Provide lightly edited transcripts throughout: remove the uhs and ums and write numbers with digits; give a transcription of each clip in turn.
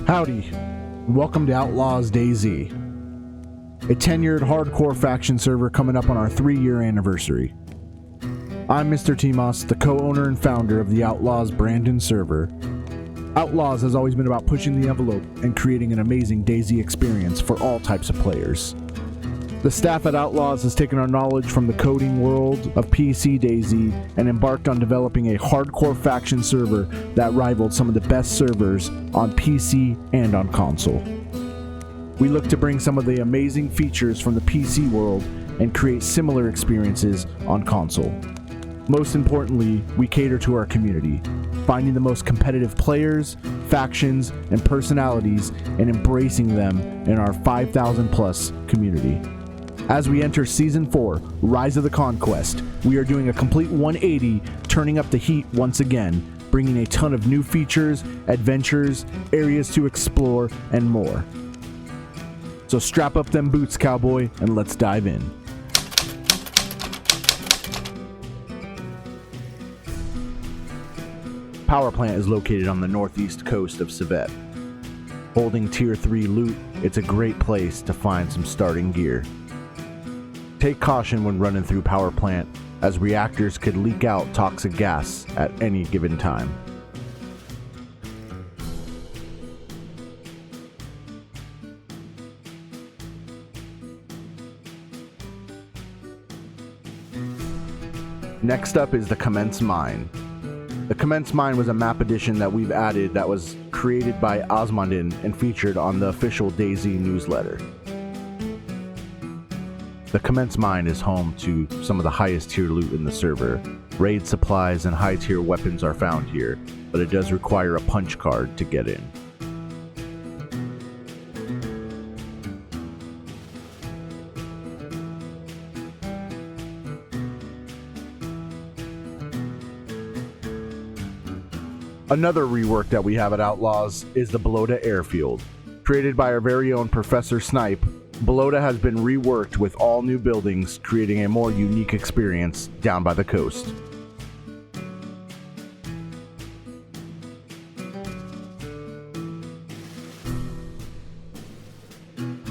Howdy, welcome to Outlaws Dayz, a tenured hardcore faction server coming up on our 3-year anniversary. I'm Mr. Timos, the co-owner and founder of the Outlaws brand and server. Outlaws has always been about pushing the envelope and creating an amazing Dayz experience for all types of players. The staff at Outlaws has taken our knowledge from the coding world of PC Dayz and embarked on developing a hardcore faction server that rivaled some of the best servers on PC and on console. We look to bring some of the amazing features from the PC world and create similar experiences on console. Most importantly, we cater to our community, finding the most competitive players, factions, and personalities and embracing them in our 5,000 plus community. As we enter Season 4, Rise of the Conquest, we are doing a complete 180, turning up the heat once again, bringing a ton of new features, adventures, areas to explore, and more. So strap up them boots, cowboy, and let's dive in. Power plant is located on the northeast coast of Civet. Holding Tier 3 loot, it's a great place to find some starting gear. Take caution when running through power plant, as reactors could leak out toxic gas at any given time. Next up is the Commence Mine. The Commence Mine was a map addition that we've added that was created by Osmondin and featured on the official Dayz newsletter. The Commence Mine is home to some of the highest tier loot in the server. Raid supplies and high tier weapons are found here, but it does require a punch card to get in. Another rework that we have at Outlaws is the Balota Airfield. Created by our very own Professor Snipe, Balota has been reworked with all new buildings, creating a more unique experience down by the coast.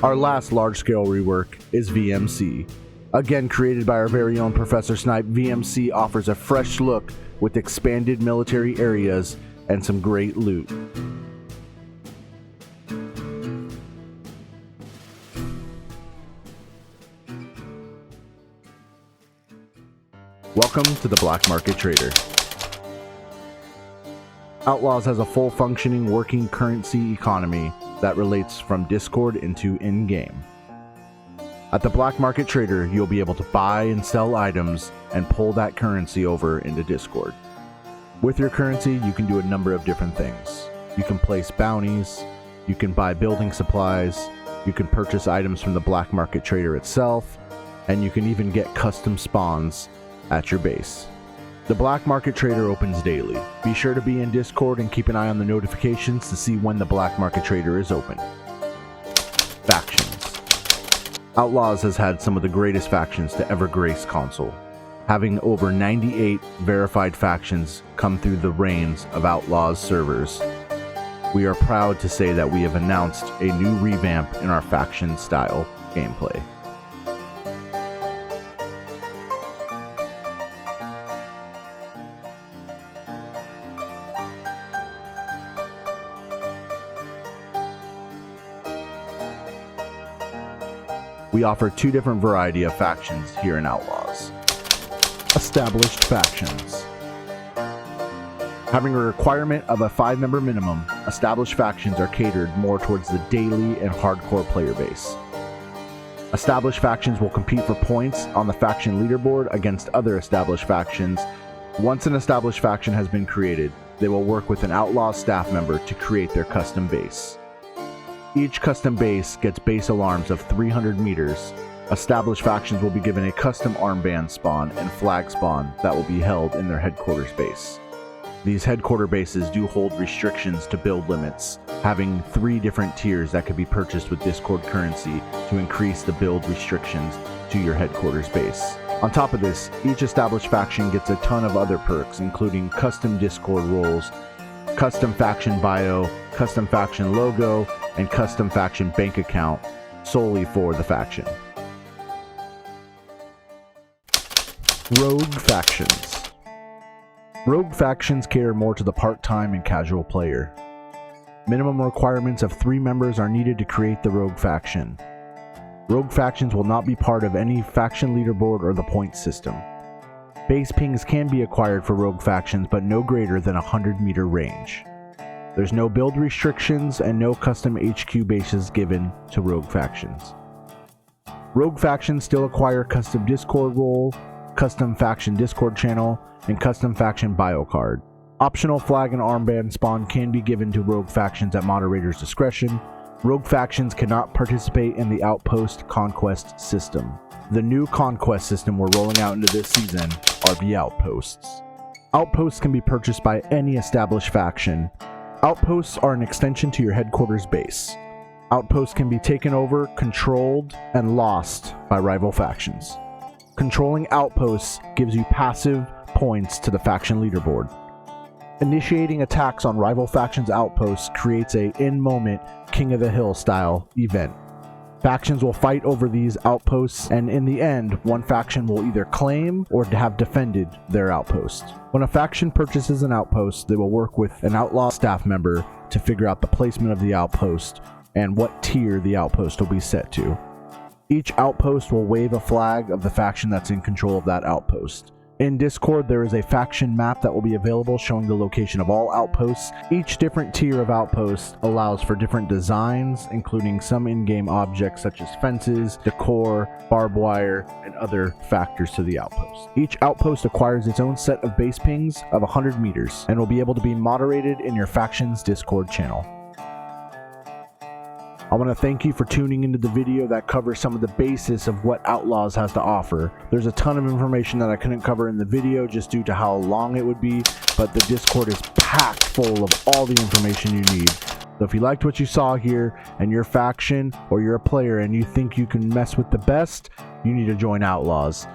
Our last large-scale rework is VMC. Again created by our very own Professor Snipe, VMC offers a fresh look with expanded military areas and some great loot. Welcome to the Black Market Trader. Outlaws has a full functioning working currency economy that relates from Discord into in-game. At the Black Market Trader, you'll be able to buy and sell items and pull that currency over into Discord. With your currency, you can do a number of different things. You can place bounties, you can buy building supplies, you can purchase items from the Black Market Trader itself, and you can even get custom spawns at your base. The Black Market Trader opens daily. Be sure to be in Discord and keep an eye on the notifications to see when the Black Market Trader is open. Factions. Outlaws has had some of the greatest factions to ever grace console, having over 98 verified factions come through the reigns of Outlaws servers. We are proud to say that we have announced a new revamp in our faction style gameplay. We offer 2 different variety of factions here in Outlaws. Established factions. Having a requirement of a 5-member minimum, established factions are catered more towards the daily and hardcore player base. Established factions will compete for points on the faction leaderboard against other established factions. Once an established faction has been created, they will work with an Outlaw staff member to create their custom base. Each custom base gets base alarms of 300 meters. Established factions will be given a custom armband spawn and flag spawn that will be held in their headquarters base. These headquarter bases do hold restrictions to build limits, having 3 different tiers that can be purchased with Discord currency to increase the build restrictions to your headquarters base. On top of this, each established faction gets a ton of other perks, including custom Discord roles, custom faction bio, custom faction logo, and custom faction bank account solely for the faction. Rogue factions. Rogue factions cater more to the part-time and casual player. Minimum requirements of 3 members are needed to create the Rogue faction. Rogue factions will not be part of any faction leaderboard or the point system. Base pings can be acquired for Rogue factions, but no greater than 100-meter range. There's no build restrictions and no custom HQ bases given to Rogue factions. Rogue factions still acquire custom Discord role, custom faction Discord channel, and custom faction bio card. Optional flag and armband spawn can be given to Rogue factions at moderator's discretion. Rogue factions cannot participate in the Outpost conquest system. The new conquest system we're rolling out into this season are the Outposts. Outposts can be purchased by any established faction. Outposts are an extension to your headquarters base. Outposts can be taken over, controlled, and lost by rival factions. Controlling outposts gives you passive points to the faction leaderboard. Initiating attacks on rival factions' outposts creates a in-moment King of the Hill style event. Factions will fight over these outposts, and in the end, one faction will either claim or have defended their outpost. When a faction purchases an outpost, they will work with an outlaw staff member to figure out the placement of the outpost and what tier the outpost will be set to. Each outpost will wave a flag of the faction that's in control of that outpost. In Discord, there is a faction map that will be available showing the location of all outposts. Each different tier of outposts allows for different designs, including some in-game objects such as fences, decor, barbed wire, and other factors to the outpost. Each outpost acquires its own set of base pings of 100 meters and will be able to be moderated in your faction's Discord channel. I want to thank you for tuning into the video that covers some of the basis of what Outlaws has to offer. There's a ton of information that I couldn't cover in the video just due to how long it would be, but the Discord is packed full of all the information you need. So if you liked what you saw here and your faction or you're a player and you think you can mess with the best, you need to join Outlaws.